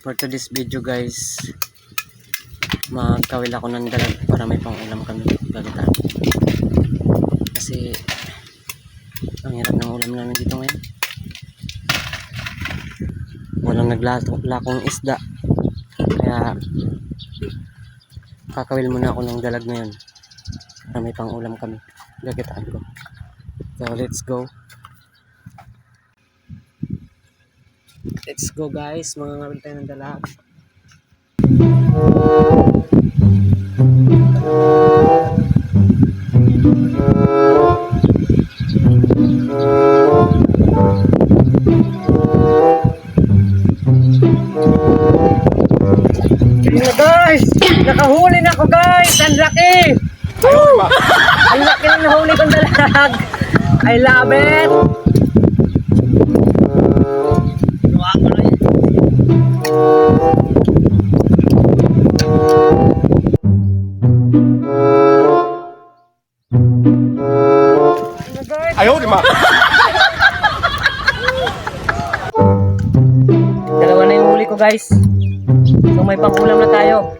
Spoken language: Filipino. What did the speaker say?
For today's video guys, magkawil ako ng dalag para may pang ulam kami gamitan. Kasi ang hirap ng ulam namin dito ngayon. Walang naglakong isda. Kaya kakawil muna ako ng dalag ngayon para may pang ulam kami gagitaan ko. So let's go. Let's go guys, mga ngawil tayo ng dalag. Ayun na guys, nakahuli na ako guys, ang laki! Woo! Ang laki ng nahuli kong dalag. I love it! Ayaw, di ma. Dalawa na yung huli ko guys. So may pang ulam na tayo.